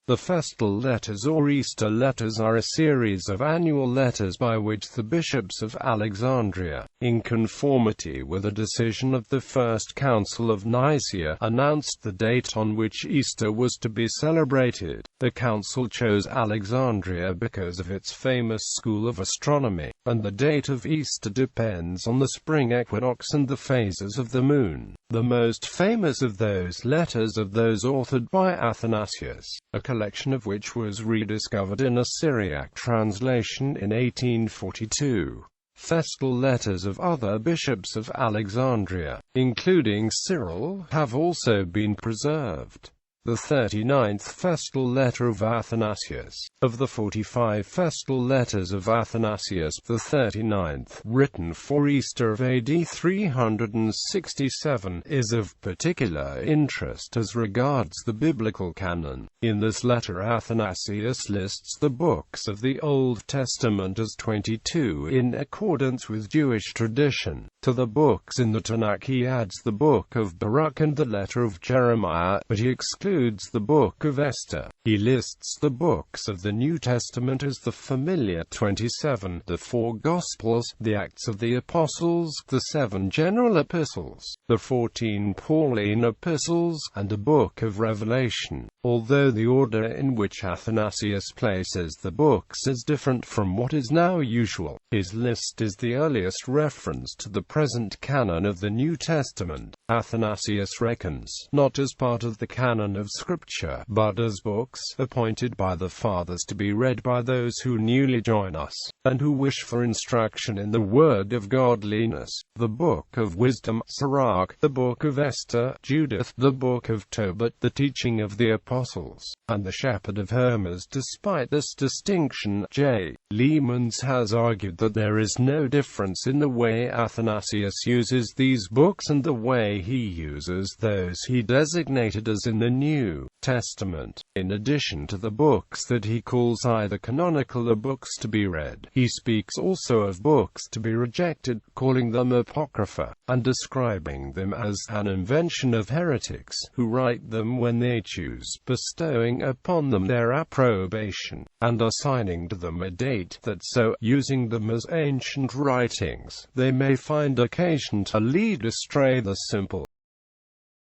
The Festal Letters or Easter Letters are a series of annual letters by which the Bishops of Alexandria, in conformity with a decision of the First Council of Nicaea, announced the date on which Easter was to be celebrated. The council chose Alexandria because of its famous school of astronomy, and the date of Easter depends on the spring equinox and the phases of the moon. The most famous of those letters are those authored by Athanasius, a collection of which was rediscovered in a Syriac translation in 1842. Festal letters of other bishops of Alexandria, including Cyril, have also been preserved. The 39th Festal Letter of Athanasius. Of the 45 Festal Letters of Athanasius, the 39th, written for Easter of AD 367, is of particular interest as regards the biblical canon. In this letter Athanasius lists the books of the Old Testament as 22 in accordance with Jewish tradition. To the books in the Tanakh he adds the book of Baruch and the letter of Jeremiah, but he excludes the book of Esther. He lists the books of the New Testament as the familiar 27, the 4 Gospels, the Acts of the Apostles, the 7 general epistles, the 14 Pauline epistles, and a book of Revelation. Although the order in which Athanasius places the books is different from what is now usual, his list is the earliest reference to the present canon of the New Testament. Athanasius reckons, not as part of the canon of Scripture, but as books appointed by the Fathers to be read by those who newly join us, and who wish for instruction in the word of godliness. The Book of Wisdom, Syriac, the Book of Esther, Judith, the Book of Tobit, the Teaching of the Apostles, and the Shepherd of Hermas. Despite this distinction, J. Leemans has argued that there is no difference in the way Athanasius uses these books and the way he uses those he designated as in the New Testament. In addition to the books that he calls either canonical or books to be read, he speaks also of books to be rejected, calling them apocrypha, and describing them as an invention of heretics, who write them when they choose, bestowing upon them their approbation, and assigning to them a date that so, using them as ancient writings, they may find occasion to lead astray the simple.